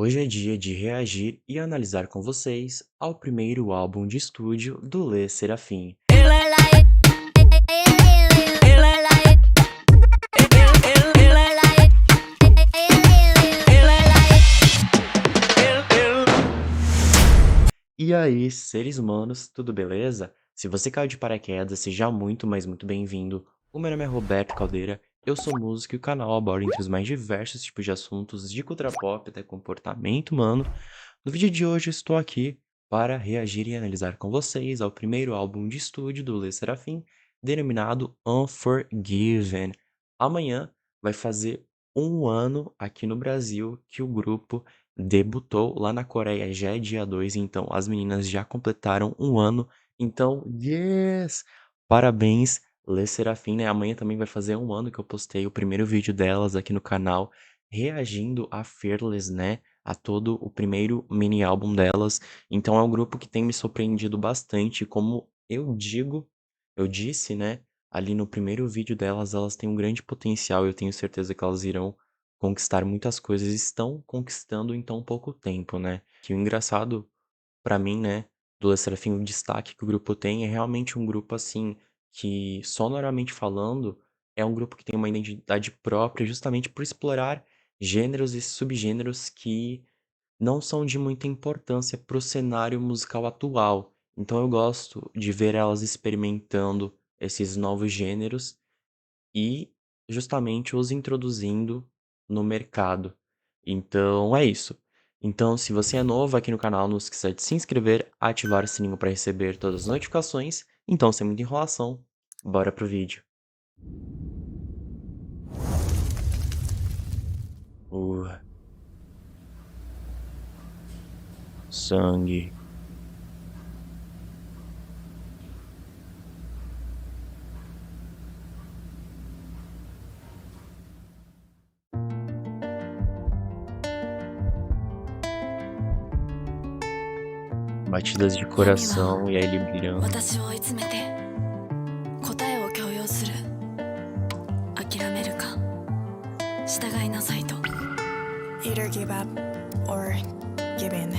Hoje é dia de reagir e analisar com vocês ao primeiro álbum de estúdio do Le Serafim. E aí, seres humanos, tudo beleza? Se você caiu de paraquedas, seja muito, mas muito bem-vindo. O meu nome é Roberto Caldeira, eu sou músico e o canal aborda entre os mais diversos tipos de assuntos, de cultura pop até comportamento humano. No vídeo de hoje, eu estou aqui para reagir e analisar com vocês ao primeiro álbum de estúdio do Le Serafim, denominado Unforgiven. Amanhã vai fazer um ano aqui no Brasil que o grupo debutou lá na Coreia, já é dia 2, então as meninas já completaram um ano. Então, yes! Parabéns, Le Serafim, né? Amanhã também vai fazer um ano que eu postei o primeiro vídeo delas aqui no canal, reagindo a Fearless, né? A todo o primeiro mini álbum delas. Então é um grupo que tem me surpreendido bastante, como eu disse, né? Ali no primeiro vídeo delas, elas têm um grande potencial, eu tenho certeza que elas irão conquistar muitas coisas, estão conquistando em tão pouco tempo, né. Que o engraçado pra mim, né, do Le Sserafim, o destaque que o grupo tem é realmente um grupo, assim, que sonoramente falando, é um grupo que tem uma identidade própria justamente por explorar gêneros e subgêneros que não são de muita importância para o cenário musical atual. Então eu gosto de ver elas experimentando esses novos gêneros e justamente os introduzindo no mercado. Então é isso. Então, se você é novo aqui no canal, não esqueça de se inscrever, ativar o sininho para receber todas as notificações. Então, sem muita enrolação, bora pro vídeo. Uh, sangue. Batidas de 闇は coração e aí ele brilhando. 私を追い詰めて答えを強要する諦めるか従いなさいと Either give up or give in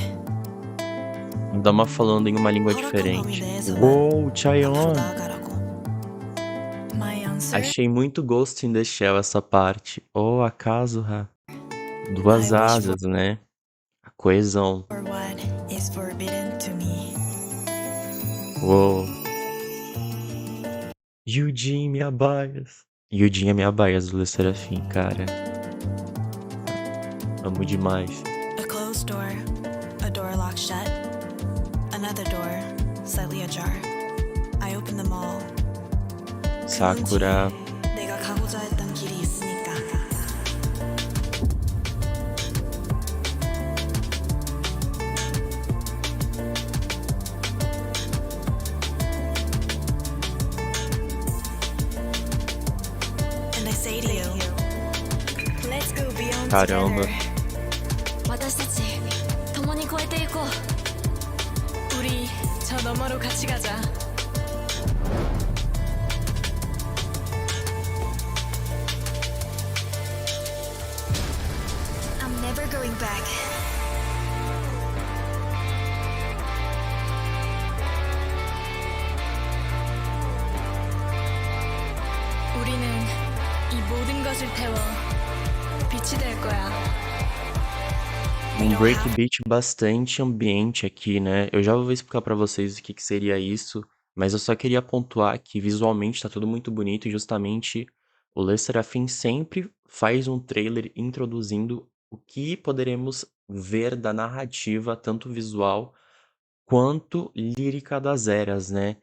Dama falando em uma língua diferente. Uou, Chaeyoung! My answer Achei muito Ghost in the Shell essa parte. Oh, acaso, ha? Duas asas, né? A coesão. for what is forbidden to me Uou. Yujin, minha bias. Yujin é minha bias do Le Serafim, cara. Amo demais. A closed door, a door locked shut, another door slightly ajar. I open them all. Sakura. 내가 가고자 했던 길이 있으니까. And I say to you, let's go beyond Caramba. together. 私たち共に越えていこう. 우리 저 너머로 같이 가자. I'm never going back. 우리는 이 모든 것을 태워 빛이 될 거야. Um breakbeat bastante ambiente aqui, né? Eu já vou explicar pra vocês o que que seria isso, mas eu só queria pontuar que visualmente tá tudo muito bonito e justamente o Le Serafim sempre faz um trailer introduzindo o que poderemos ver da narrativa, tanto visual quanto lírica das eras, né?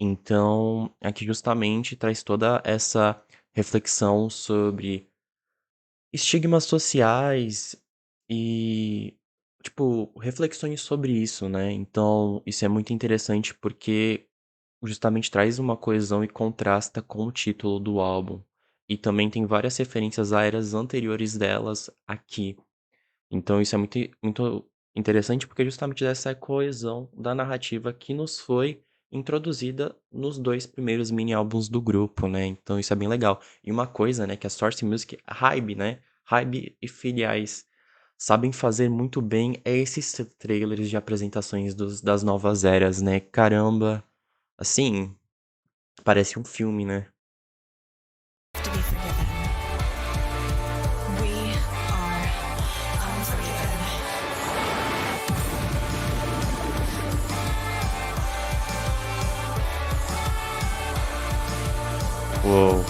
Então, aqui justamente traz toda essa reflexão sobre estigmas sociais e, tipo, reflexões sobre isso, né? Então, isso é muito interessante porque justamente traz uma coesão e contrasta com o título do álbum. E também tem várias referências a eras anteriores delas aqui. Então isso é muito interessante porque justamente dessa coesão da narrativa que nos foi introduzida nos 2 primeiros mini álbuns do grupo, né, então isso é bem legal. E uma coisa, né, que a Source Music, Hybe, né, Hybe e filiais sabem fazer muito bem é esses trailers de apresentações das novas eras, né? Caramba, assim, parece um filme, né? To be forgiven. We are unforgiven. Uou.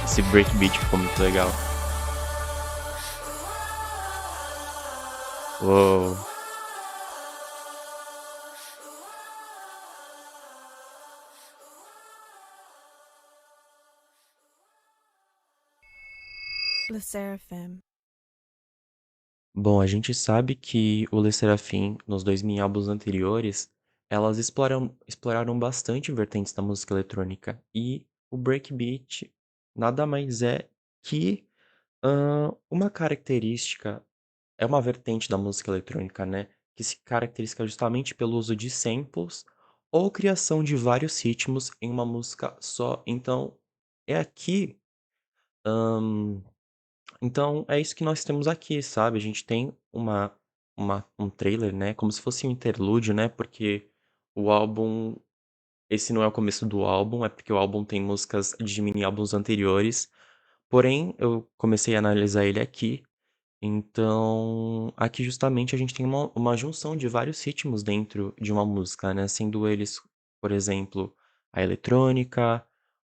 Esse breakbeat ficou muito legal. Uou. Le Seraphim. Bom, a gente sabe que o Le Sserafim, nos dois mini-álbuns anteriores, elas exploraram bastante vertentes da música eletrônica. E o breakbeat nada mais é que uma característica, é uma vertente da música eletrônica, né? Que se caracteriza justamente pelo uso de samples ou criação de vários ritmos em uma música só. Então, é aqui. Então, é isso que nós temos aqui, sabe? A gente tem um trailer, né? Como se fosse um interlúdio, né? Porque o álbum. Esse não é o começo do álbum, é porque o álbum tem músicas de mini-álbuns anteriores. Porém, eu comecei a analisar ele aqui. Então, aqui justamente a gente tem uma junção de vários ritmos dentro de uma música, né? Sendo eles, por exemplo, a eletrônica,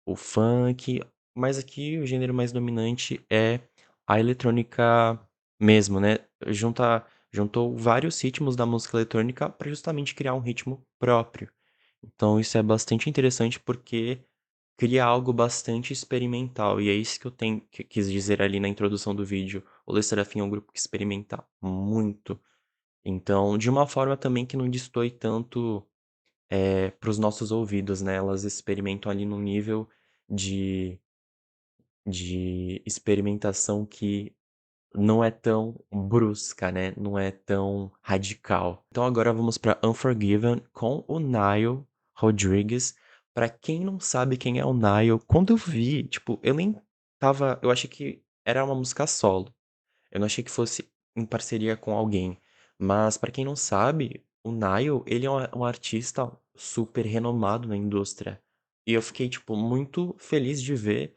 o funk, mas aqui o gênero mais dominante é a eletrônica mesmo, né? Juntou vários ritmos da música eletrônica para justamente criar um ritmo próprio. Então isso é bastante interessante porque cria algo bastante experimental, e é isso que eu quis dizer ali na introdução do vídeo. O Le Sserafim é um grupo que experimenta muito. Então, de uma forma também que não destoe tanto para os nossos ouvidos, né? Elas experimentam ali num nível de, de experimentação que não é tão brusca, né? Não é tão radical. Então agora vamos para Unforgiven com o Nile Rodriguez. Pra quem não sabe quem é o Nile, quando eu vi, tipo, eu nem tava, eu achei que era uma música solo. Eu não achei que fosse em parceria com alguém. Mas pra quem não sabe, o Nile, ele é um artista super renomado na indústria. E eu fiquei, tipo, muito feliz de ver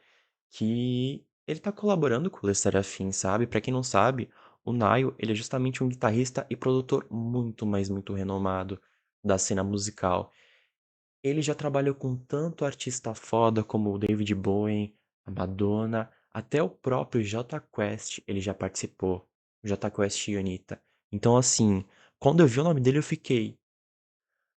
que ele tá colaborando com o Le Sserafim, sabe? Pra quem não sabe, o Nile, ele é justamente um guitarrista e produtor muito, mas muito renomado da cena musical. Ele já trabalhou com tanto artista foda como o David Bowie, a Madonna, até o próprio Jota Quest ele já participou. O Jota Quest e Anitta. Então, assim, quando eu vi o nome dele, eu fiquei.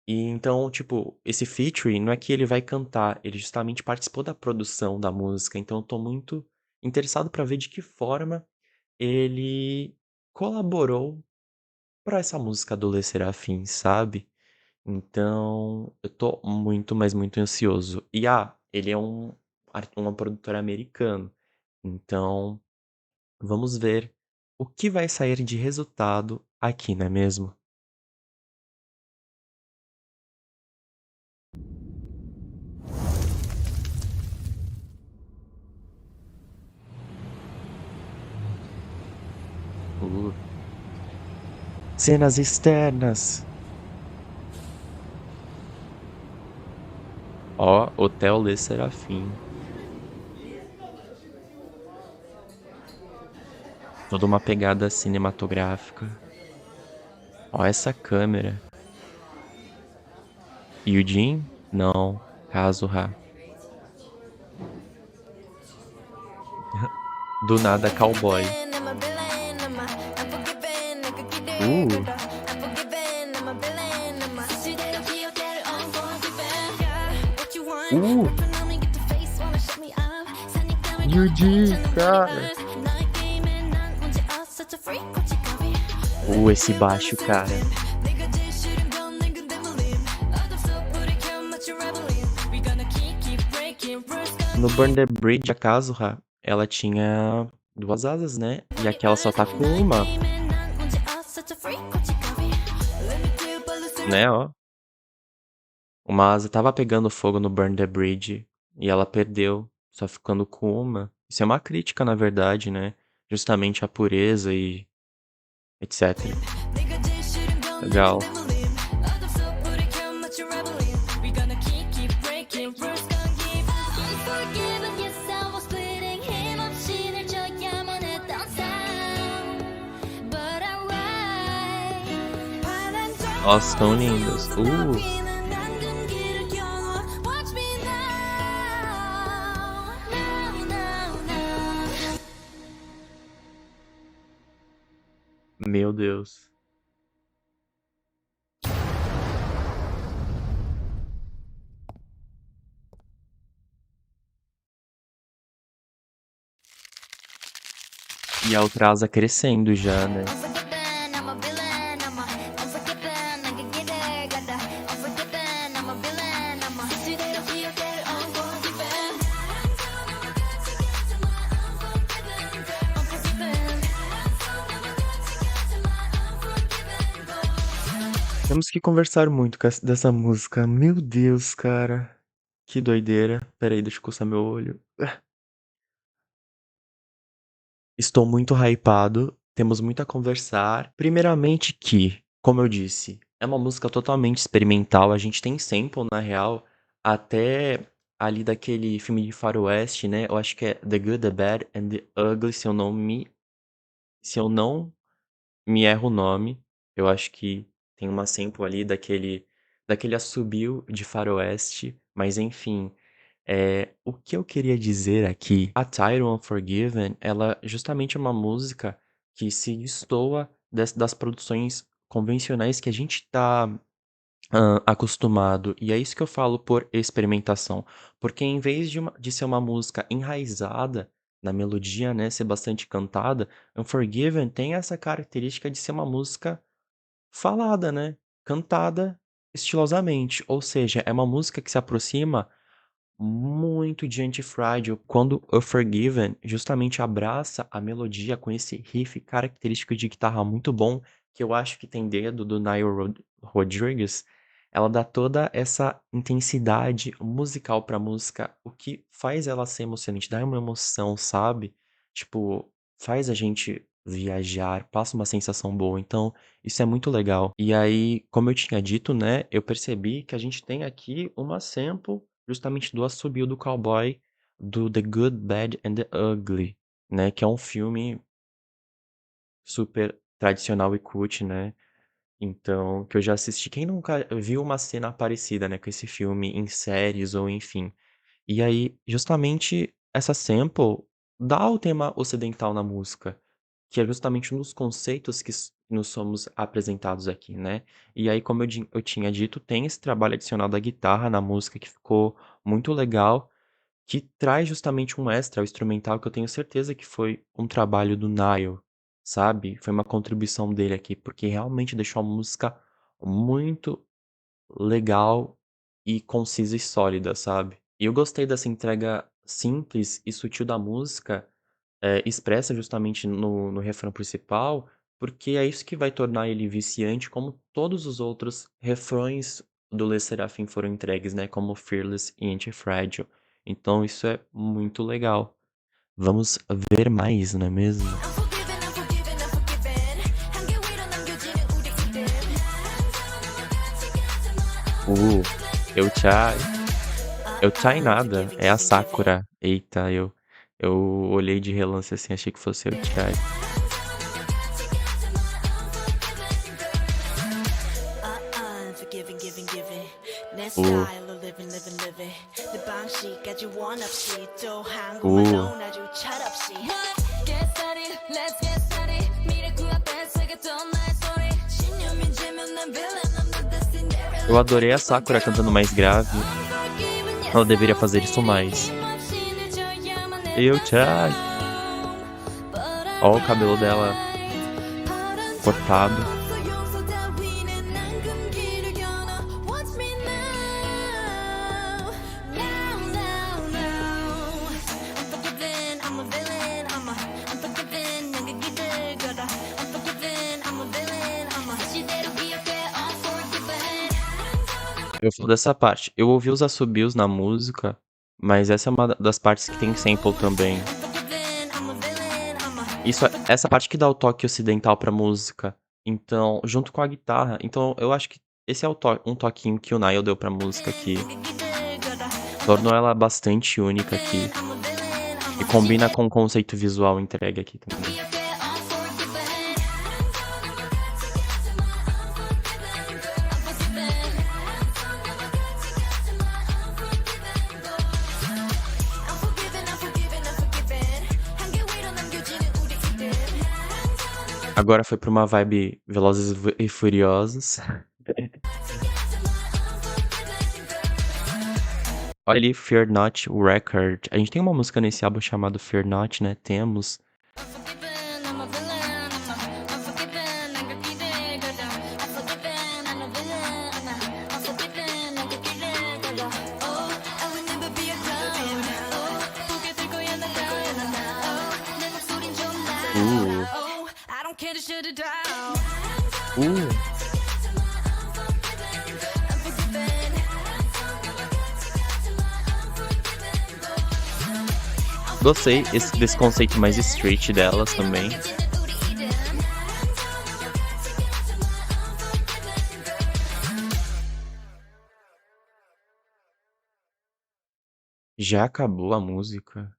E então, tipo, esse featuring não é que ele vai cantar, ele justamente participou da produção da música. Então, eu tô muito interessado pra ver de que forma ele colaborou pra essa música do Le Sserafim, sabe? Então, eu tô muito, mas muito ansioso. E, ele é uma produtora americana. Então, vamos ver o que vai sair de resultado aqui, não é mesmo? Uh. Cenas externas. Ó, Hotel Le Serafim. Toda uma pegada cinematográfica. Ó essa câmera. Yujin? Não. Kazuha. Do nada, cowboy. Uh. Yuji, cara. Esse baixo, cara. No Burn the Bridge, a Kazuha, ela tinha duas asas, né? E aqui ela só tá com uma. né, ó. Uma asa estava pegando fogo no Burn the Bridge e ela perdeu, só ficando com uma. Isso é uma crítica, na verdade, né, justamente à pureza e etcétera. 내가 제일 싫은 건 Legal. negative belief. 어둠속 불을 켜면 마치 rebellion. We gonna keep breaking rules, gonna give unforgiven. Yes, I was bleeding. 힘없이 늘 져야만 했던 sound. But I ride. 파란 Nossa, tão lindas. 피는 붉은 겨워. Watch me now, now, now. Meu Deus. E a outra asa crescendo já, né. Unforgiven, I'm a villain. I'm a unforgiven. 내게 길을 가다. Unforgiven, I'm a villain. I'm a 시대로 기억될 unforgiven. Unforgiven. Temos que conversar muito com dessa música. Meu Deus, cara. Que doideira. Espera aí, deixa eu coçar meu olho. Estou muito hypado, temos muito a conversar. Primeiramente que, como eu disse, é uma música totalmente experimental, a gente tem sample, na real, até ali daquele filme de faroeste, né, eu acho que é The Good, The Bad and The Ugly, se eu não me erro o nome, eu acho que tem uma sample ali daquele assobio de faroeste, mas enfim, o que eu queria dizer aqui, a Title Unforgiven, ela justamente é uma música que se destoa das produções convencionais que a gente tá acostumado. E é isso que eu falo por experimentação. Porque em vez de ser uma música enraizada na melodia, né, ser bastante cantada, Unforgiven tem essa característica de ser uma música falada, né, cantada estilosamente. Ou seja, é uma música que se aproxima muito de Anti-Fragile, quando Unforgiven justamente abraça a melodia com esse riff característico de guitarra muito bom, que eu acho que tem dedo do Nile Rodriguez, ela dá toda essa intensidade musical pra música, o que faz ela ser emocionante, dá uma emoção, sabe? Tipo, faz a gente viajar, passa uma sensação boa, então isso é muito legal. E aí, como eu tinha dito, né, eu percebi que a gente tem aqui uma sample justamente do assobio do cowboy do The Good, Bad and the Ugly, né, que é um filme super tradicional e cult, né, então, que eu já assisti. Quem nunca viu uma cena parecida, né, com esse filme em séries ou enfim. E aí, justamente essa sample dá o tema ocidental na música, que é justamente um dos conceitos que nos somos apresentados aqui, né. E aí, como eu tinha dito, tem esse trabalho adicional da guitarra na música que ficou muito legal, que traz justamente um extra, o instrumental, que eu tenho certeza que foi um trabalho do Nile, sabe, foi uma contribuição dele aqui, porque realmente deixou a música muito legal e concisa e sólida, sabe. E eu gostei dessa entrega simples e sutil da música, expressa justamente no refrão principal, porque é isso que vai tornar ele viciante, como todos os outros refrões do Le Sserafim foram entregues, né, como Fearless e Anti-Fragile. Então isso é muito legal. Vamos ver mais, não é mesmo? Unforgiven, unforgiven, unforgiven. 한계 위로 남겨지는 우리 그들. Uh, Eu Chai. Eu Chai nada, é a Sakura. Eita, eu olhei de relance assim, achei que fosse Eu Chai. Unforgiving, giving, giving. 내 Uh, 스타일로 living, living, living. 내 방식까지 원 없이 또 uh. 한국말로 아주 철없이. Get started, let's get started. 미래 그 앞에 새겼던 나의 소리. 신념이 지면 난 villain, I'm not the Cinderella. Eu adorei a Sakura cantando mais grave. Unforgiven, yes, Ela deveria I fazer was isso mais. 힘없이 늦어야만 Eu 했던 Chai. sound. But I Ó o cabelo dela ride. 파란 cortado. 저 용서 따위는 난 금기를 겨눠. Watch me now, now, now, now. Unforgiven, I'm a villain. Unforgiven, 내게 길을 걸어. Unforgiven, I'm a villain. 시대를 기억해, unforgiven. Eu falo dessa parte. Eu ouvi os assobios na música, mas essa é uma das partes que tem sample também. Essa parte que dá o toque ocidental pra música, então junto com a guitarra, então eu acho que esse é um toquinho que o Niall deu pra música que tornou ela bastante única aqui, e combina com o conceito visual entregue aqui também. Agora foi pra uma vibe Velozes e Furiosos. Olha ali, Fear Not Record. A gente tem uma música nesse álbum chamado Fear Not, né, temos. Uh, uh. Gostei desse conceito mais street delas também. Já acabou a música?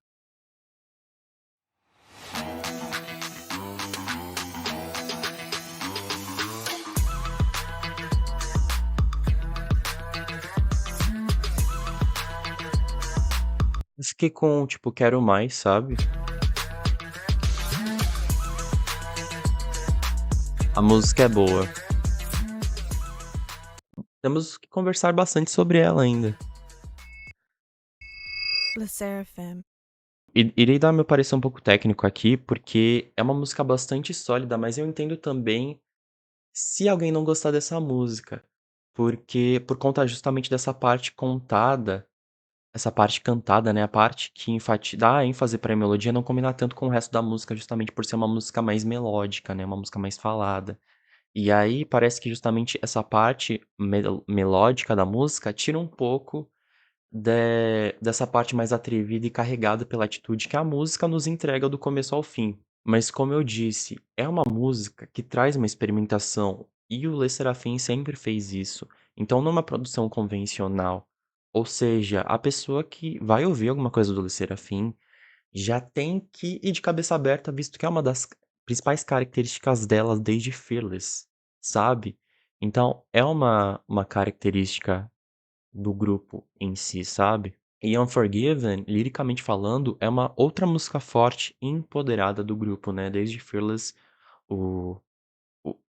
Eu fiquei com, tipo, quero mais, sabe? A música é boa. Temos que conversar bastante sobre ela ainda. Le Seraphim. Irei dar meu parecer um pouco técnico aqui, porque é uma música bastante sólida, mas eu entendo também se alguém não gostar dessa música, porque por conta justamente dessa parte contada, essa parte cantada, né, a parte que dá ênfase pra melodia não combinar tanto com o resto da música, justamente por ser uma música mais melódica, né, uma música mais falada. E aí parece que justamente essa parte melódica da música tira um pouco dessa parte mais atrevida e carregada pela atitude que a música nos entrega do começo ao fim. Mas como eu disse, é uma música que traz uma experimentação, e o Le Sserafim sempre fez isso. Então numa produção convencional, ou seja, a pessoa que vai ouvir alguma coisa do Le Sserafim, já tem que ir de cabeça aberta, visto que é uma das principais características delas desde Fearless, sabe. Então é uma característica do grupo em si, sabe. E Unforgiven, liricamente falando, é uma outra música forte e empoderada do grupo, né, desde Fearless, o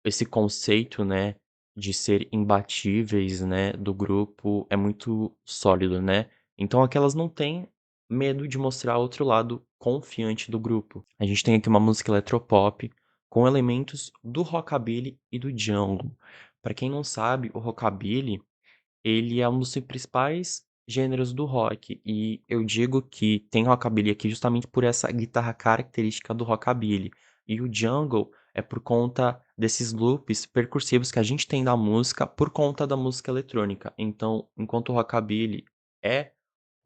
esse conceito, né, de ser imbatíveis, né, do grupo é muito sólido, né. Então aqui elas não têm medo de mostrar outro lado confiante do grupo. A gente tem aqui uma música eletropop com elementos do rockabilly e do jungle. Pra quem não sabe, o rockabilly ele é um dos principais gêneros do rock, e eu digo que tem rockabilly aqui justamente por essa guitarra característica do rockabilly. E o jungle é por conta desses loops percussivos que a gente tem na música por conta da música eletrônica. Então, enquanto o rockabilly é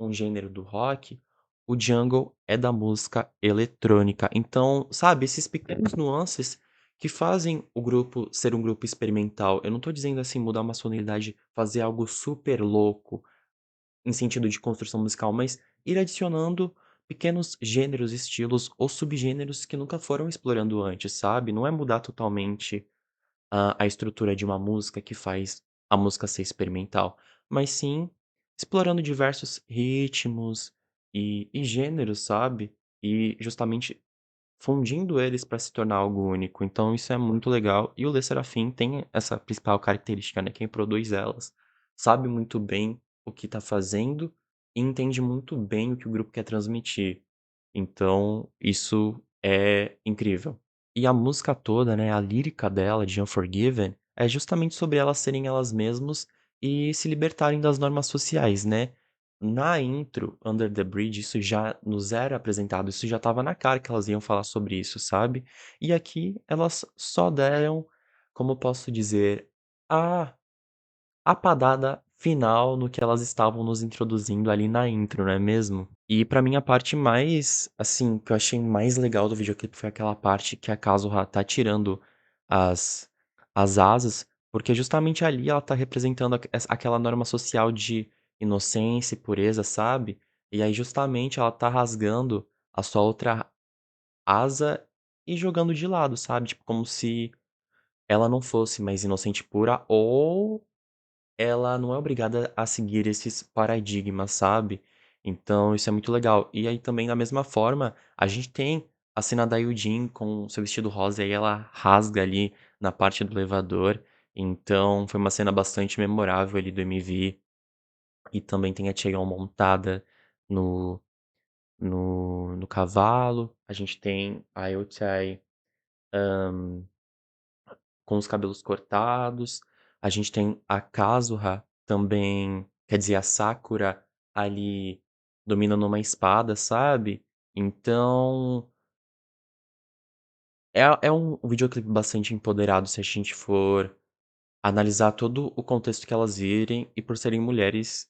um gênero do rock, o jungle é da música eletrônica. Então, sabe, esses pequenos nuances que fazem o grupo ser um grupo experimental. Eu não tô dizendo assim, mudar uma sonoridade, fazer algo super louco, em sentido de construção musical, mas ir adicionando pequenos gêneros, estilos ou subgêneros que nunca foram explorando antes, sabe? Não é mudar totalmente a estrutura de uma música que faz a música ser experimental, mas sim explorando diversos ritmos e gêneros, sabe? E justamente fundindo eles para se tornar algo único. Então isso é muito legal. E o Le Sserafim tem essa principal característica, né? Quem produz elas sabe muito bem o que tá fazendo e entende muito bem o que o grupo quer transmitir. Então, isso é incrível. E a música toda, né, a lírica dela, de Unforgiven, é justamente sobre elas serem elas mesmas e se libertarem das normas sociais, né. Na intro, Under the Bridge, isso já nos era apresentado, isso já estava na cara que elas iam falar sobre isso, sabe. E aqui elas só deram, como eu posso dizer, a a padada final no que elas estavam nos introduzindo ali na intro, não é mesmo? E pra mim a parte mais, assim, que eu achei mais legal do videoclipe foi aquela parte que a Kazuha tá tirando as as asas, porque justamente ali ela tá representando aquela norma social de inocência e pureza, sabe? E aí justamente ela tá rasgando a sua outra asa e jogando de lado, sabe? Tipo, como se ela não fosse mais inocente pura ou ela não é obrigada a seguir esses paradigmas, sabe. Então isso é muito legal. E aí também da mesma forma, a gente tem a cena da Yujin com seu vestido rosa e aí ela rasga ali na parte do elevador, então foi uma cena bastante memorável ali do MV. E também tem a Chaeyoung montada no no cavalo, a gente tem a Yochai, com os cabelos cortados. A gente tem a Kazuha também, quer dizer, a Sakura ali dominando uma espada, sabe. Então, é um videoclipe bastante empoderado se a gente for analisar todo o contexto que elas vivem e por serem mulheres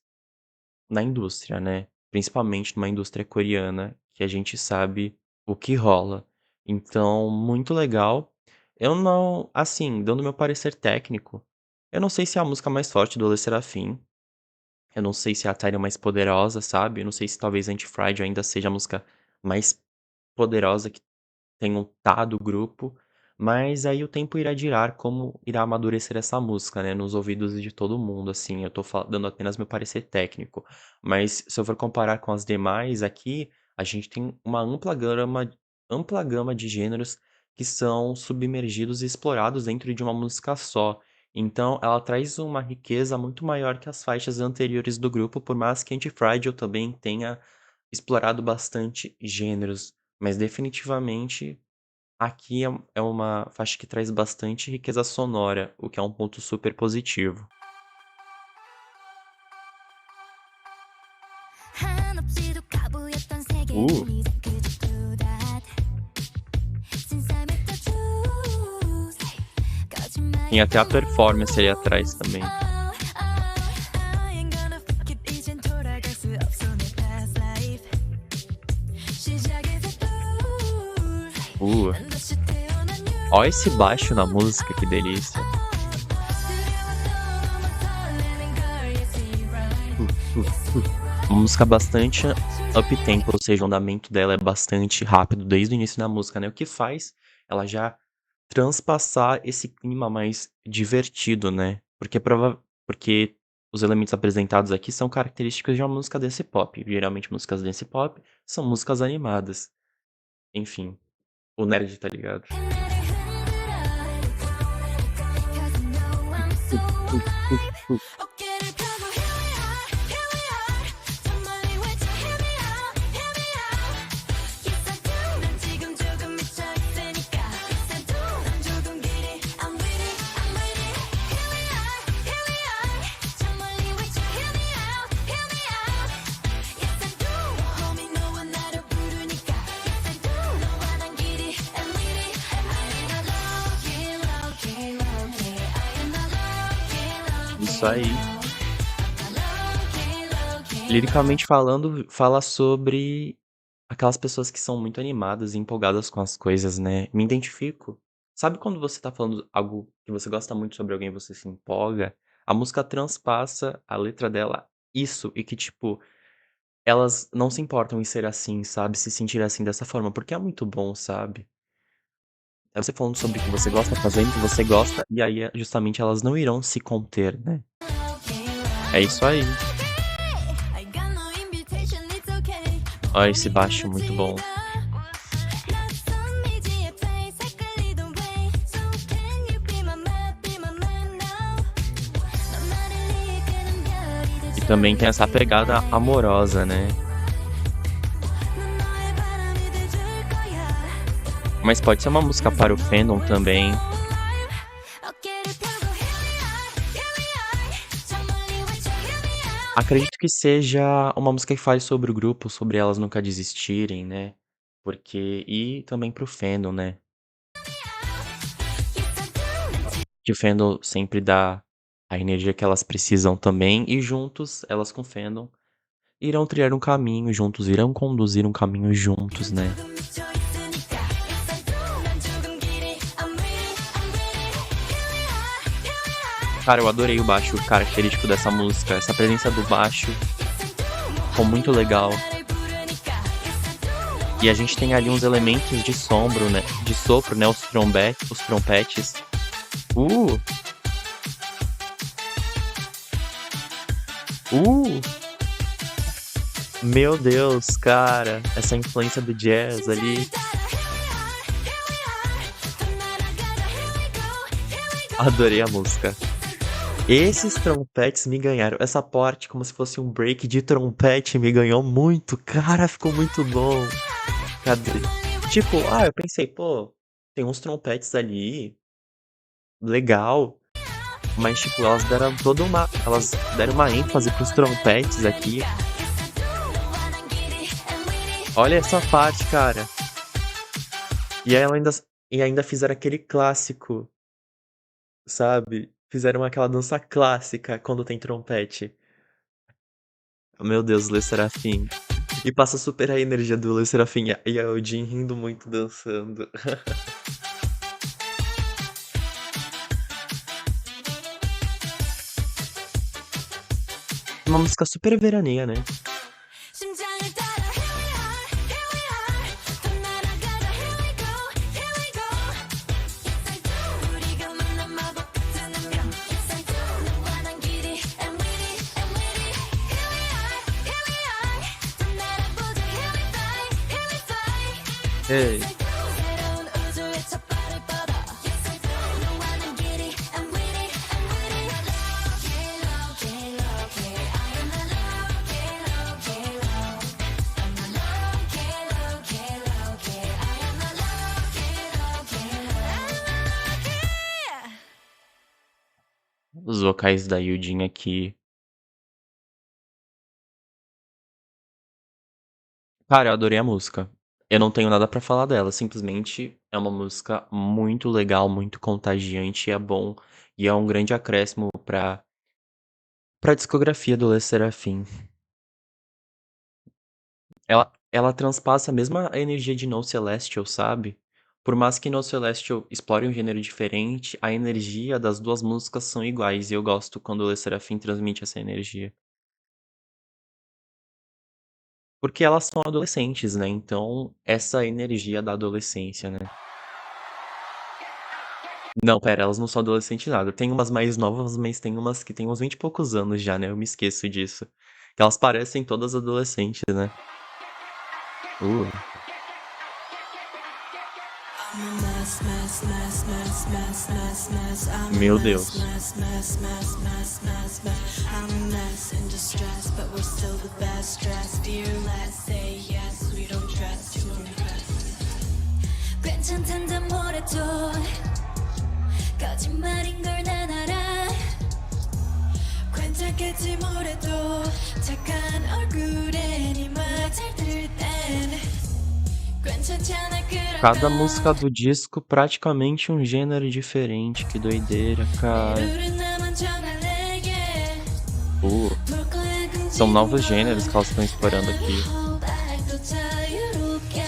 na indústria, né, principalmente numa indústria coreana, que a gente sabe o que rola. Então, muito legal. Eu não assim, dando meu parecer técnico, eu não sei se é a música mais forte do Le Sserafim, eu não sei se é a Tyra mais poderosa, sabe, eu não sei se talvez Anti-Fragile ainda seja a música mais poderosa que tenham tá do grupo, mas aí o tempo irá dirá como irá amadurecer essa música, né, nos ouvidos de todo mundo, assim, eu tô dando apenas meu parecer técnico. Mas se eu for comparar com as demais aqui, a gente tem uma ampla gama de gêneros que são submergidos e explorados dentro de uma música só. Então ela traz uma riqueza muito maior que as faixas anteriores do grupo, por mais que Anti-Fragile também tenha explorado bastante gêneros, mas definitivamente aqui é uma faixa que traz bastante riqueza sonora, o que é um ponto super positivo. 한없이도 가부였던 세계를 Uh, 이제 그저 Since I met the truth tem até a 거짓말했던 performance ali atrás também. I ain't gonna fuck it 이젠 돌아갈 수 없어 내 past life 시작에서 Uh, 난 다시 태어난 ó esse baixo na música, que delícia. 두려웠던 맘 설레는 걸 Yes we run Uh, uh, Yes uh. we run Uma música bastante up-tempo, ou seja, o andamento dela é bastante rápido desde o início da música, né, o que faz ela já transpassar esse clima mais divertido, né, porque os elementos apresentados aqui são característicos de uma música dance pop, geralmente músicas dance pop são músicas animadas. Enfim, o nerd tá ligado. 그날의 흔들어 'Cause I know I'm so Uh, uh, alive uh. 어깨를 펴고 here we are 저 멀리 외쳐 hear me out hear me out Yes I do 난 지금 조금 미쳐 있으니까 Yes I do 난 조금 길이 I'm with it I'm with it here we are 저 멀리 외쳐 hear me out hear me out Yes I do homie 너와 나를 부르니까 Yes I do 너와 난 길이 I'm with it I'm with it I love you love you love you I am the love you love Isso aí. you Liricamente falando, fala sobre aquelas pessoas que são muito animadas e empolgadas com as coisas, né. Me identifico. Sabe quando você tá falando algo que você gosta muito sobre alguém, você se empolga? A música transpassa, a letra dela, isso, e que tipo, elas não se importam em ser assim, sabe, se sentir assim dessa forma, porque é muito bom, sabe. É você falando sobre o que você gosta, fazendo o que você gosta, e aí, justamente elas não irão se conter, né. É isso aí. Ó esse baixo muito bom. E também tem essa pegada amorosa, né. Mas pode ser uma música para o fandom também. Acredito que seja uma música que fale sobre o grupo, sobre elas nunca desistirem, né, porque e também para o fandom, né, que o fandom sempre dá a energia que elas precisam também, e juntos, elas com o fandom, irão trilhar um caminho juntos, irão conduzir um caminho juntos, né. 조금 미쳐 있으니까 Yes I do 난 조금 길이 I'm ready I'm ready Here we are Cara, eu adorei o baixo característico dessa música, essa presença do baixo ficou muito legal. 나를 부르니까 Yes I do E a gente tem ali uns elementos de sopro, né, os trompetes. Uh! Uh! Meu Deus, cara, essa influência do jazz ali, adorei a música. Esses trompetes me ganharam, essa parte como se fosse um break de trompete me ganhou muito, cara, ficou muito bom. Cadê? Tipo, eu pensei: "Pô, tem uns trompetes ali, legal", mas tipo, elas deram uma ênfase para os trompetes aqui. Olha essa parte, cara. E ela ainda e ainda fizeram aquele clássico, sabe, fizeram aquela dança clássica quando tem trompete. Meu Deus, Le Sserafim. E passa super a energia do Le Sserafim e a Eugene rindo muito dançando. Uma música super veraneia, né. 심장을 따라 Here we are 더 날아가자 Here we go Here we go Yes I do 우리가 만난 마법 같은 운명 Yes I do 너와 난 길이 I'm ready I'm ready Here we are 더 날아보자 Here we fly Here we fly Ei. 새로운 우주의 첫 발을 뻗어 Yes I do 너와 난 길이 I'm ready I'm ready Get low get low get I am the low get low get low I'm the low get low get low get I am the low get low get low Os vocais da Yujin aqui. Cara, eu adorei a música. Eu não tenho nada pra falar dela, simplesmente é uma música muito legal, muito contagiante, é bom, e é um grande acréscimo pra discografia do Le Sserafim. Ela transpassa a mesma energia de No Celestial, sabe. Por mais que No Celestial explore um gênero diferente, a energia das 2 músicas são iguais, e eu gosto quando o Le Sserafim transmite essa energia. Porque elas são adolescentes, né, então essa energia da adolescência, né. Não, pera, elas não são adolescentes nada. Tem umas mais novas, mas tem umas que têm uns 20 e poucos anos já, né, eu me esqueço disso. Que elas parecem todas adolescentes, né. Uh, I'm a mess, mess, mess, mess, mess, mess, mess. I'm a meu mess, Deus. mess, mess, mess, mess, mess, mess. I'm a mess in distress, but we're still the best dressed. Fearless, say yes, we don't dress to impress. 괜찮단다 뭐래도 거짓말인 걸 난 알아. 괜찮겠지 뭐래도 착한 얼굴에 네 말 잘 들을 땐 괜찮지 않아 Cada 그럴까. música do disco praticamente um gênero diferente, que doideira, cara. 룰은 나만 정할래 yeah. Uh, 볼 거야 são novos gêneros 긍지만 que elas estão explorando aqui. hold back 더 자유롭게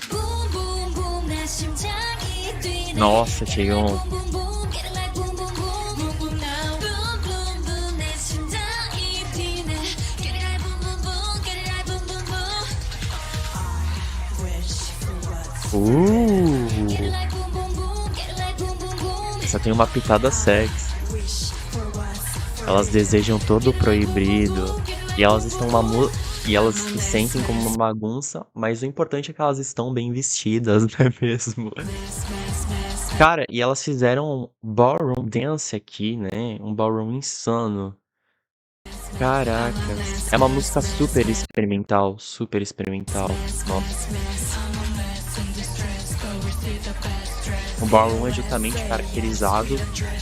Boom boom boom 내 심장이 뛰네 Nossa, Get it like Taeyeon. boom boom boom Get it like boom boom boom Boom boom now Boom boom boom 내 심장이 뛰네 Get it like boom boom boom Get it like boom boom boom I wish for what's Get it like boom boom boom Get it like boom boom boom Essa tem uma pitada sexy. Wish for what's Elas desejam todo o proibido, e elas estão uma mu e elas se sentem como uma bagunça, mas o importante é que elas estão bem vestidas, não é mesmo? Cara, e elas fizeram ballroom dance aqui, né, um ballroom insano. Caraca, é uma música super experimental, super experimental. Nossa. O ballroom é justamente caracterizado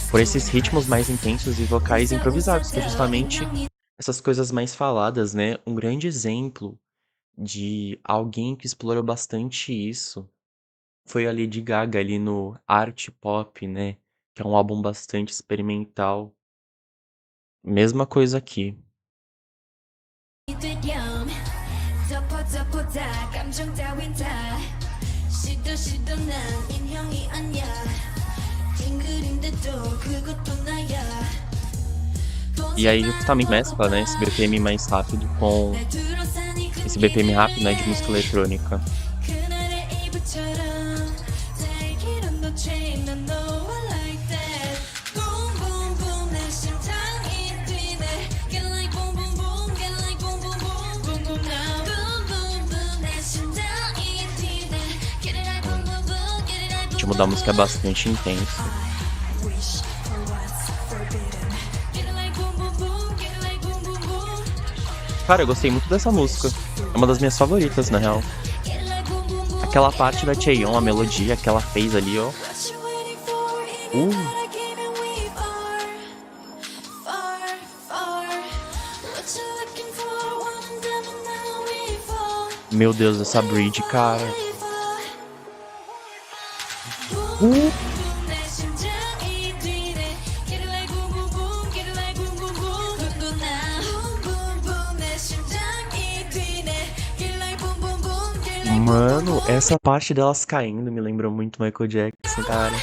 por esses ritmos mais intensos e vocais improvisados, que é justamente essas coisas mais faladas, né. Um grande exemplo de alguém que explorou bastante isso foi a Lady Gaga ali no Art Pop, né, que é um álbum bastante experimental. Mesma coisa aqui. E aí justamente mescla, né, esse BPM mais rápido com esse BPM rápido, né, de música eletrônica. O ritmo da música é bastante intenso. Cara, eu gostei muito dessa música. É uma das minhas favoritas, na real. Aquela parte da Chaeyoung, a melodia que ela fez ali, ó. Uh, meu Deus, essa bridge, cara. Uh, mano, essa parte delas caindo me lembrou muito Michael Jackson, cara.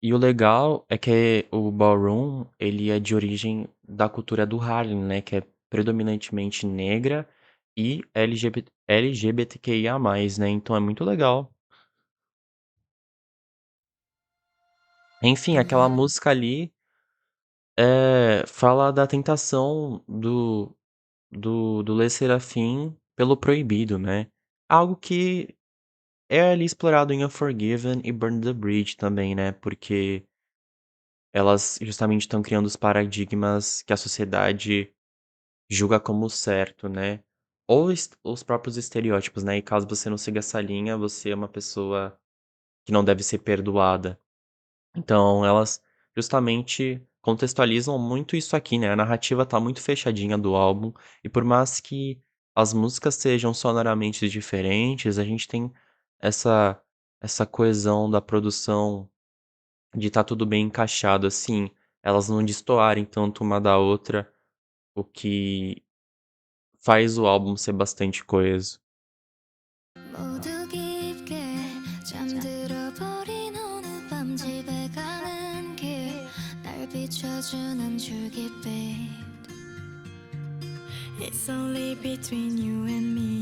E o legal é que o ballroom, ele é de origem da cultura do Harlem, né, que é predominantemente negra e LGBTQIA+, né, então é muito legal. Enfim, aquela música ali, fala da tentação do Le Sserafim pelo proibido, né, algo que é ali explorado em Unforgiven e Burn the Bridge também, né, porque elas justamente estão criando os paradigmas que a sociedade julga como certo, né. Ou os próprios estereótipos, né, e caso você não siga essa linha, você é uma pessoa que não deve ser perdoada. Então elas justamente contextualizam muito isso aqui, né, a narrativa tá muito fechadinha do álbum, e por mais que as músicas sejam sonoramente diferentes, a gente tem essa essa coesão da produção de tá tudo bem encaixado, assim, elas não destoarem tanto uma da outra, o que faz o álbum ser bastante coeso. 모두 깊게 잠들어 버린 어느 밤 집에 가는 길 날 비춰주는 줄깃빛 It's only between you and me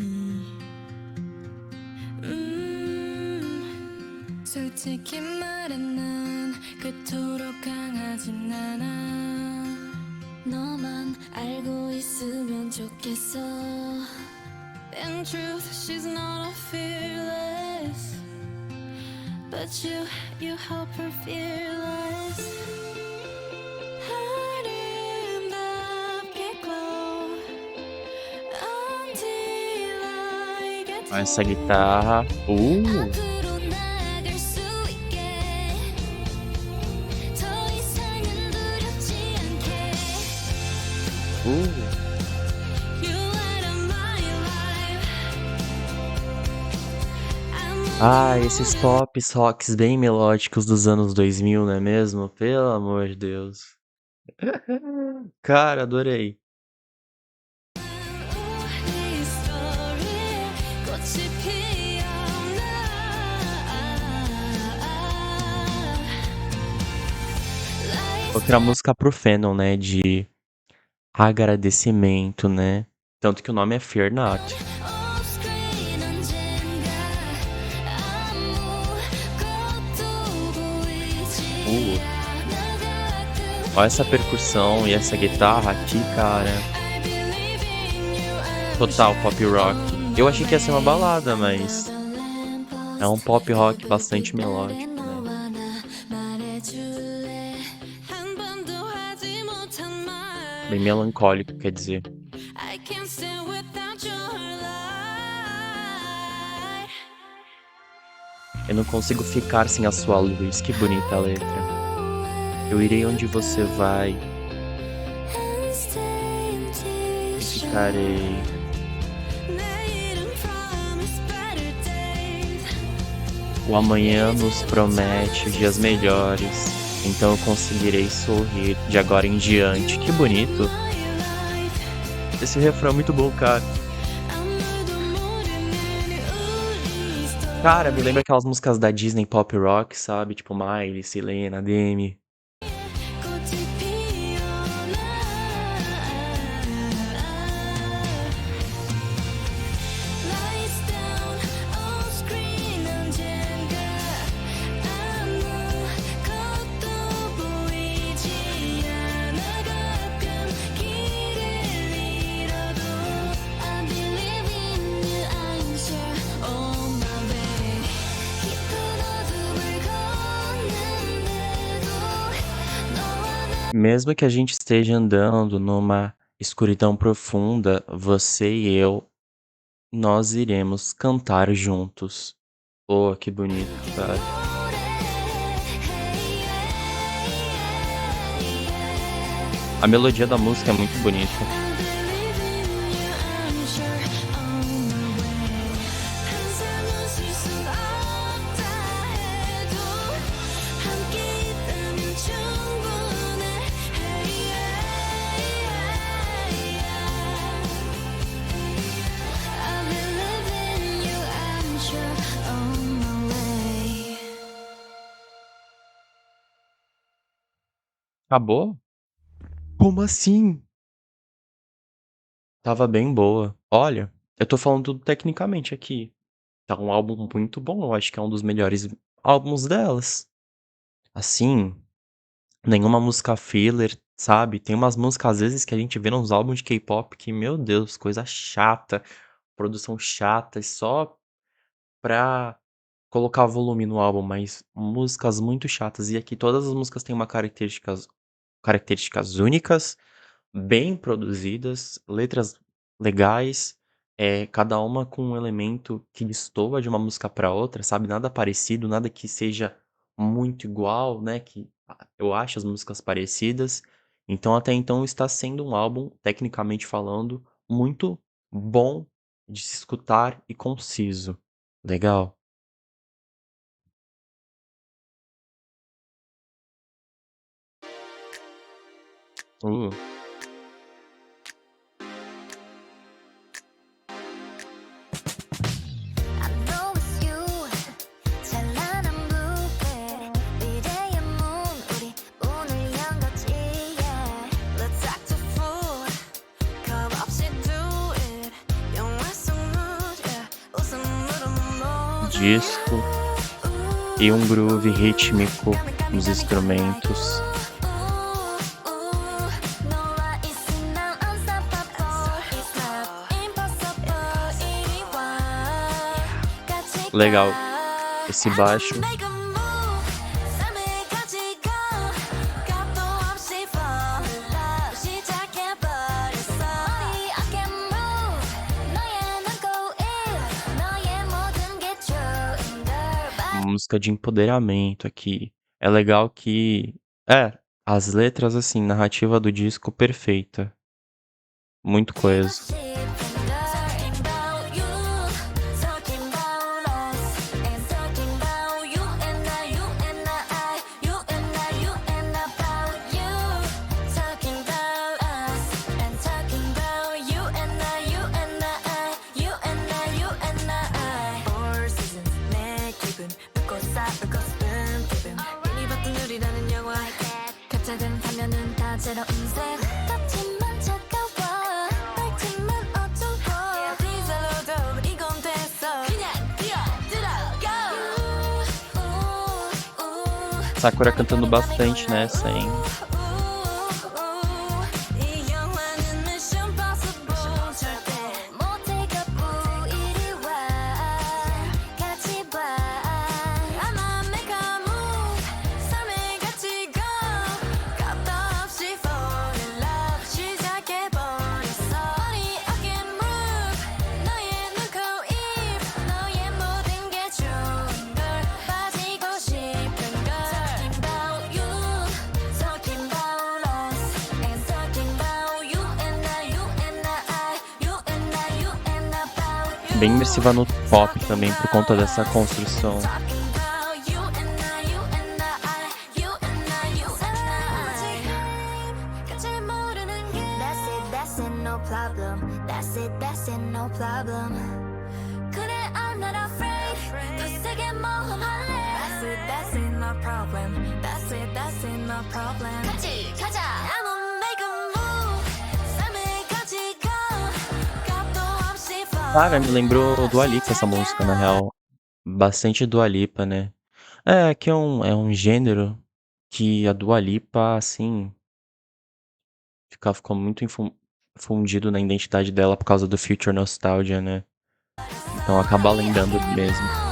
솔직히 말해 난 그토록 강하진 않아 너만 알고 있으면 좋겠어 In truth, she's not a fearless, but you help her fearless. 아름답게 glow until I get Essa guitarra 앞으로 나아갈 수 있게 더 이상은 두렵지 않게. You light up my life. I'm Esses pops rocks bem melódicos dos anos 2000, não é mesmo? Pelo amor de Deus. Cara, adorei. 우리 story 꽃이 피었나 Outra música pro Fandom, né, de agradecimento, né, tanto que o nome é Fear Not. off screen 언젠가 아무것도 보이지 Uh, 않아 가끔 olha essa percussão e essa guitarra aqui, cara, I believe in you I'm total pop rock. Eu achei que ia ser uma balada, mas the lamppost é um pop rock bastante melódico, né. 너와 나 말해줄래 한 번도 하지 못한 말 Bem melancólico, quer dizer. I can't stand without your light Eu não consigo ficar sem a sua luz, que bonita a letra. away Eu irei onde você vai and stay until you e show. ficarei. 내일은 promise better days. O amanhã nos promete dias melhores, então eu conseguirei sorrir de agora em diante. Que bonito. My life Esse refrão é muito bom, cara. 아무도 모르는 우리 story. Cara, me lembra aquelas músicas da Disney Pop Rock, sabe? Tipo Miley, Selena, Demi. 꽃이 피어나. Lights down on screen 언젠가 아무것도 보이지 않아 가끔 길을 잃어도 I believe in you I'm sure on my way 깊은 어둠을 걷는데도 너와 나 Mesmo que a gente esteja andando numa escuridão profunda, você e eu, nós iremos cantar juntos. Oh, que bonito, cara. A melodia da música é muito bonita. Acabou? Como assim? Tava bem boa. Olha, eu tô falando tudo tecnicamente aqui. Tá um álbum muito bom, eu acho que é um dos melhores álbuns delas. Assim, nenhuma música filler, sabe? Tem umas músicas às vezes que a gente vê nos álbuns de K-pop que, meu Deus, coisa chata, produção chata, e só pra colocar volume no álbum, mas músicas muito chatas. E aqui todas as músicas têm uma características únicas, bem produzidas, letras legais, cada uma com um elemento que destoa de uma música para outra, sabe? Nada parecido, nada que seja muito igual, né? Que eu acho as músicas parecidas. Então, até então, está sendo um álbum, tecnicamente falando, muito bom de se escutar e conciso. Legal. Uh, I know it's you 찬란한 불빛 미래의 문 우리 문을 연 거지 yeah. Let's act a fool 겁 없이 do it 영화 속 mood yeah. 웃음으로 모두 disco e um groove rítmico nos instrumentos. 너와 있으면 난 unstoppable It's not impossible 이리 와 같이 Legal. 가 Esse baixo Make a move 삶을 가지고 값도 없이 fall in love 시작해버렸어 Body I can move 너의 눈꼬입 너의 모든 게 true in 걸 música de empoderamento aqui. É legal que as letras, assim, narrativa do disco perfeita. Muito coeso. 각자된 화면은 다 제로 인생 같지만 차가워 밝지만 어두워 디젤로도 이건 됐어 그냥 뛰어들어가 Sakura cantando bastante nessa, hein? 이 영화는 Mission Possible 절대 못해가 이리 와 같이 봐 I'ma make a move 삶을 가지고 값도 없이 fall in love 시작해버렸어 Body I can move 너의 눈코입 너의 모든 게 좋은 걸 빠지고 싶은 걸 Talking about you bem imersiva no pop também, por conta dessa construção. Cara, me lembrou Dua Lipa essa música, na real. Bastante Dua Lipa, né. É, que é um gênero que a Dua Lipa, assim, ficou muito fundido na identidade dela por causa do Future Nostalgia, né. Então acaba lembrando mesmo.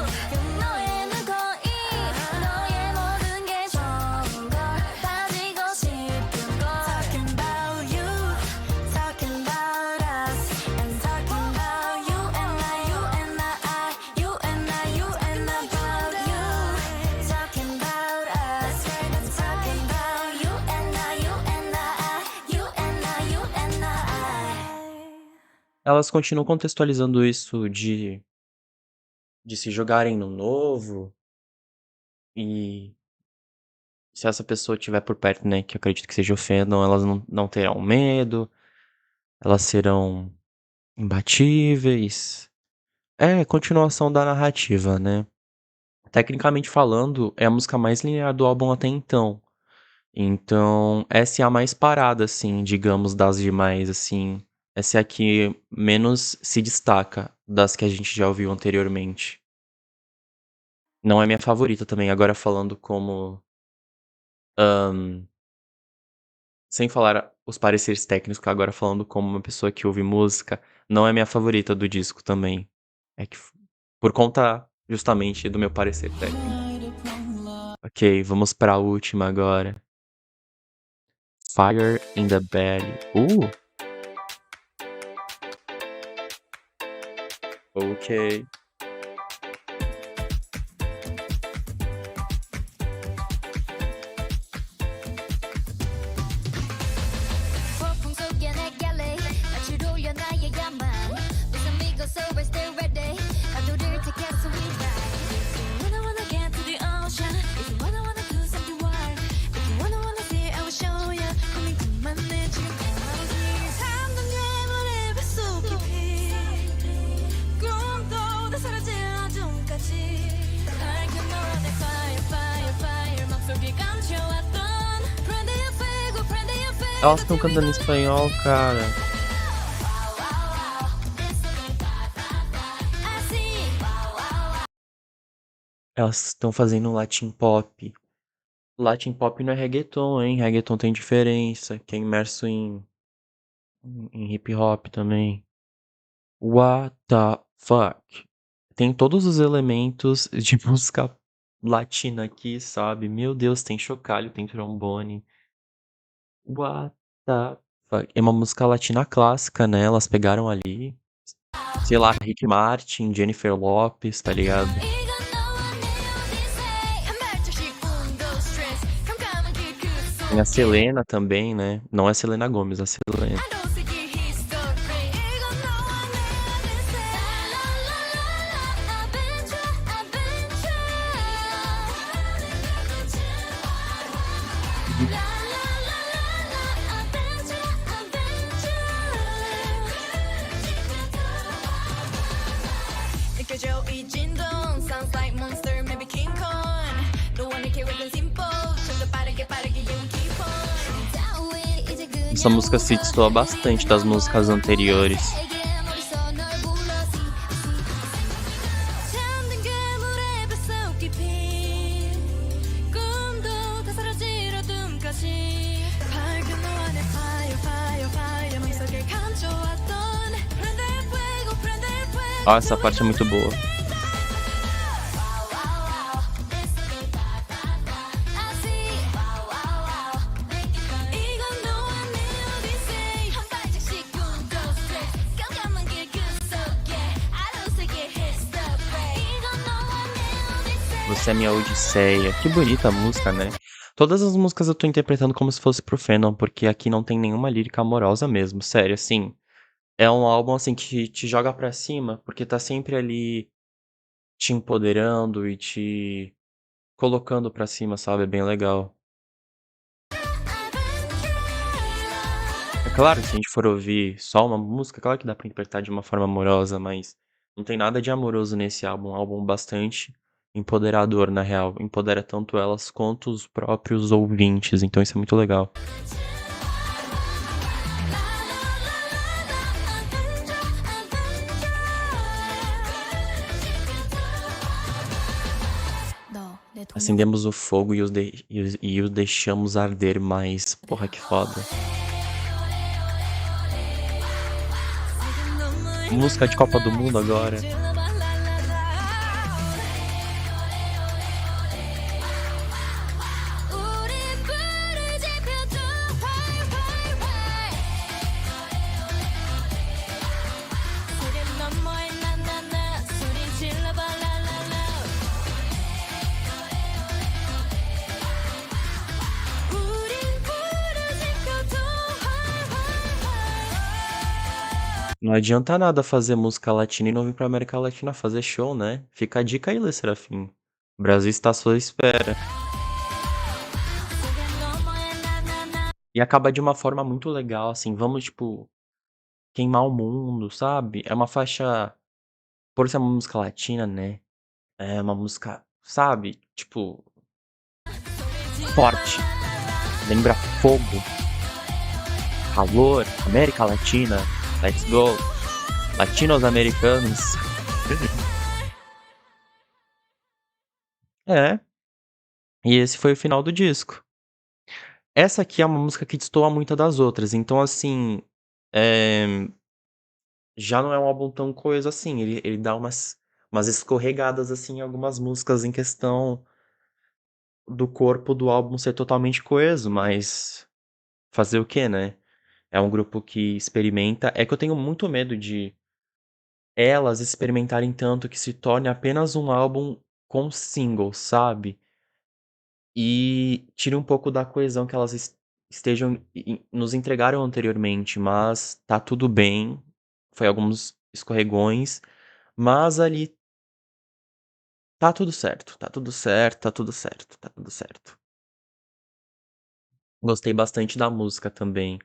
Elas continuam contextualizando isso de se jogarem no novo, e se essa pessoa estiver por perto, né, que eu acredito que seja o fandom, elas não terão medo, elas serão imbatíveis. É, continuação da narrativa, né. Tecnicamente falando, é a música mais linear do álbum até então. Então, essa é a mais parada, assim, digamos, das demais, assim. Essa é a que menos se destaca das que a gente já ouviu anteriormente. Não é minha favorita também, agora falando como, hã, sem falar os pareceres técnicos, agora falando como uma pessoa que ouve música, não é minha favorita do disco também. É que por conta justamente do meu parecer técnico. Ok, vamos pra última agora. Fire in the Belly. Ok. 폭풍 속에 내 갤레 낯을 올려 나의 야망 Listen me go so we're still ready 파도를 택해서 we ride If you wanna get to the ocean If you wanna do something wild If you wanna see I will show ya 고민 그만해 지금 가만히 삼던 괴물의 뱃속 깊이 꿈도 다 사라질 어둠까지 밝은 너의 fire fire fire 맘속에 감춰왔던 Prende your fuego prende your fuego Elas estão cantando em espanhol, cara. Elas estão fazendo Latin Pop. Latin Pop não é reggaeton, hein. Reggaeton tem diferença, que é imerso em hip hop também. What the fuck? Tem todos os elementos de música latina aqui, sabe. Meu Deus, tem chocalho, tem trombone. What the fuck? É uma música latina clássica, né, elas pegaram ali, sei lá, Rick Martin, Jennifer Lopez, tá ligado. Tem a Selena também, né, não é Selena Gomez, a Selena. 느껴져 이 진동 Sounds like monster maybe King Kong No one care with the simple 좀 더 빠르게 빠르게 yeah we keep on Down 이제 그냥 Essa música se destoa bastante das músicas anteriores. 잠든 괴물의 뱃속 깊이 꿈도 다 사라질 어둠까지 밝은 너와의 fire fire fire 맘속에 감춰왔던 Prende fuego prende fuego Ah, essa parte é muito boa. 이건 너와 내 오디세이 한 발짝씩 꿈도 stress 깜깜한 길그 속에 아름답게 hit the brake 이건 너와 내 오디세이 Você é minha odisseia. Que bonita a música, né. Todas as músicas eu tô interpretando como se fosse pro fandom, porque aqui não tem nenhuma lírica amorosa mesmo, sério, assim. É um álbum, assim, que te joga pra cima, porque tá sempre ali te empoderando e te colocando pra cima, sabe, é bem legal. É claro, se a gente for ouvir só uma música, claro que dá pra interpretar de uma forma amorosa, mas não tem nada de amoroso nesse álbum, é um álbum bastante empoderador, na real. Empodera tanto elas quanto os próprios ouvintes, então isso é muito legal. Acendemos o fogo e o deixamos arder mais. Porra, que foda. Música de Copa do Mundo agora. Não adianta nada fazer música latina e não vir pra América Latina fazer show, né? Fica a dica aí, Lê Serafim. O Brasil está à sua espera. E acaba de uma forma muito legal, assim, vamos, tipo, queimar o mundo, sabe? É uma faixa, por ser uma música latina, né? É uma música, sabe? Tipo, forte. Lembra fogo, calor, América Latina. Let's go. Latinos americanos. É, e esse foi o final do disco. Essa aqui é uma música que destoa muito das outras, então assim, eh, já não é um álbum tão coeso assim, ele dá umas escorregadas, assim, em algumas músicas em questão do corpo do álbum ser totalmente coeso, mas fazer o quê, né? É um grupo que experimenta é que eu tenho muito medo de elas experimentarem tanto que se torne apenas um álbum com singles, sabe? E tire um pouco da coesão que elas estejam nos entregaram anteriormente, mas tá tudo bem. Foi alguns escorregões, mas ali tá tudo certo, tá tudo certo, tá tudo certo, tá tudo certo. Gostei bastante da música também.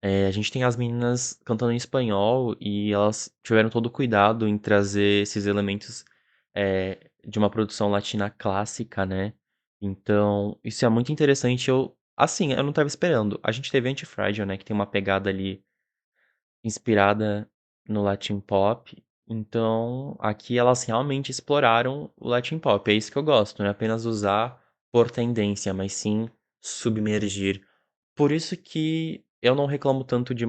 A gente tem as meninas cantando em espanhol e elas tiveram todo o cuidado em trazer esses elementos, de uma produção latina clássica, né. Então, isso é muito interessante, eu não estava esperando. A gente teve Anti-Fragile, né, que tem uma pegada ali inspirada no Latin pop, então aqui elas realmente exploraram o Latin pop, é isso que eu gosto, não é apenas usar por tendência, mas sim submergir. Por isso que eu não reclamo tanto de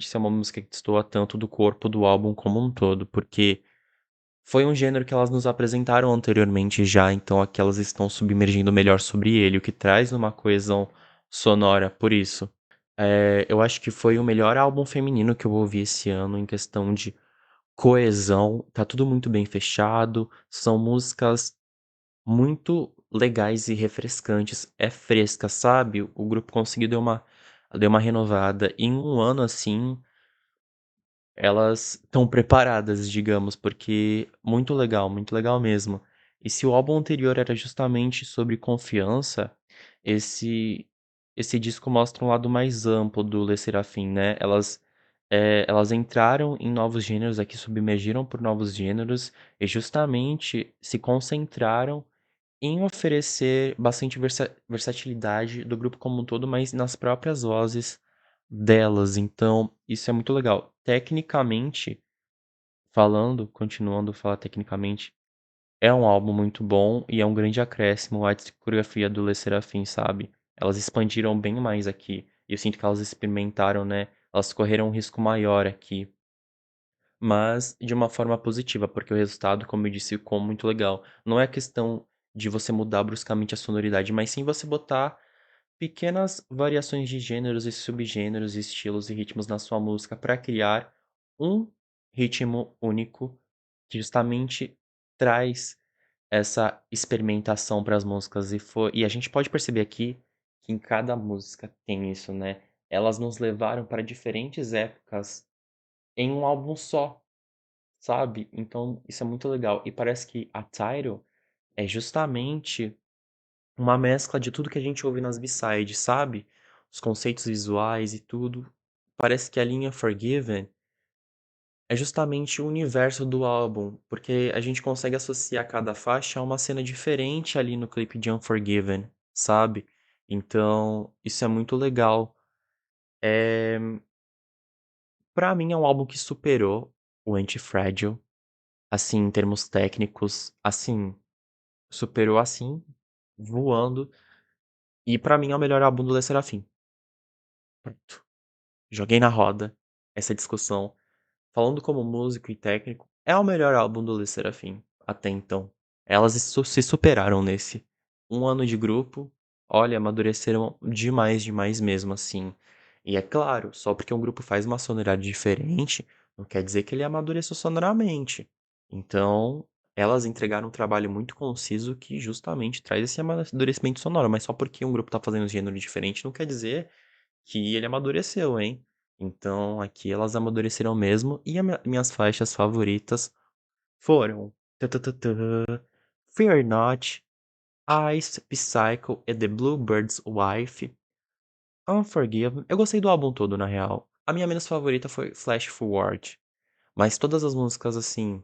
ser uma música que destoa tanto do corpo do álbum como um todo, porque foi um gênero que elas nos apresentaram anteriormente já, então aqui elas estão submergindo melhor sobre ele, o que traz uma coesão sonora por isso. Eu acho que foi o melhor álbum feminino que eu ouvi esse ano em questão de coesão, tá tudo muito bem fechado, são músicas muito legais e refrescantes, é fresca, sabe, o grupo conseguiu deu uma renovada. Em um ano, assim, elas estão preparadas, digamos, porque muito legal mesmo. E se o álbum anterior era justamente sobre confiança, esse esse disco mostra um lado mais amplo do Le Sserafim, né. Elas entraram em novos gêneros aqui, submergiram por novos gêneros e justamente se concentraram em oferecer bastante versatilidade do grupo como um todo, mas nas próprias vozes delas, então isso é muito legal. Tecnicamente falando, continuando a falar tecnicamente, é um álbum muito bom e é um grande acréscimo à discografia do Le Sserafim, sabe. Elas expandiram bem mais aqui, e eu sinto que elas experimentaram, né, elas correram um risco maior aqui. Mas de uma forma positiva, porque o resultado, como eu disse, ficou muito legal. Não é questão de você mudar bruscamente a sonoridade, mas sim você botar pequenas variações de gêneros e subgêneros, estilos e ritmos na sua música para criar um ritmo único que justamente traz essa experimentação para as músicas e a gente pode perceber aqui que em cada música tem isso, né? Elas nos levaram para diferentes épocas em um álbum só, sabe. Então isso é muito legal. E parece que a Tidal é justamente uma mescla de tudo que a gente ouve nas B-sides, sabe. Os conceitos visuais e tudo. Parece que a linha Forgiven é justamente o universo do álbum, porque a gente consegue associar cada faixa a uma cena diferente ali no clipe de Unforgiven, sabe. Então, isso é muito legal. Eh, Pra mim é um álbum que superou o Anti-Fragile, assim, em termos técnicos, assim, superou, assim, voando, e pra mim é o melhor álbum do Le Sserafim. Pronto, joguei na roda essa discussão. Falando como músico e técnico, é o melhor álbum do Le Sserafim, até então. Elas se superaram nesse. Um ano de grupo, olha, amadureceram demais, demais mesmo, assim. E é claro, só porque um grupo faz uma sonoridade diferente, não quer dizer que ele amadureceu sonoramente. Então, elas entregaram um trabalho muito conciso que justamente traz esse amadurecimento sonoro, mas só porque um grupo tá fazendo um gênero diferente não quer dizer que ele amadureceu, hein. Então aqui elas amadureceram mesmo e a minhas faixas favoritas foram tã-tã-tã-tã, Fear Not, Ice, Psycho e The Bluebird's Wife, Unforgiven. Eu gostei do álbum todo, na real. A minha menos favorita foi Flash Forward, mas todas as músicas, assim,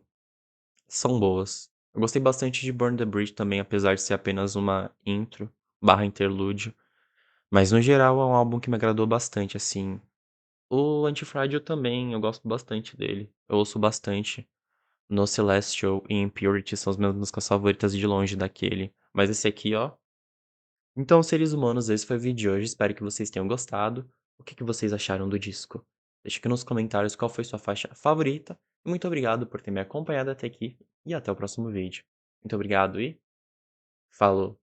são boas. Eu gostei bastante de Burn the Bridge também, apesar de ser apenas uma intro barra interlúdio, mas no geral é um álbum que me agradou bastante, assim. O Antifrágil também, eu gosto bastante dele. Eu ouço bastante. No Celestial e Impurity são as minhas músicas favoritas de longe daquele. Mas esse aqui, ó. Então, seres humanos, esse foi o vídeo de hoje. Espero que vocês tenham gostado. O que que vocês acharam do disco? Deixa aqui nos comentários qual foi sua faixa favorita. E muito obrigado por ter me acompanhado até aqui. E até o próximo vídeo. Muito obrigado e falou!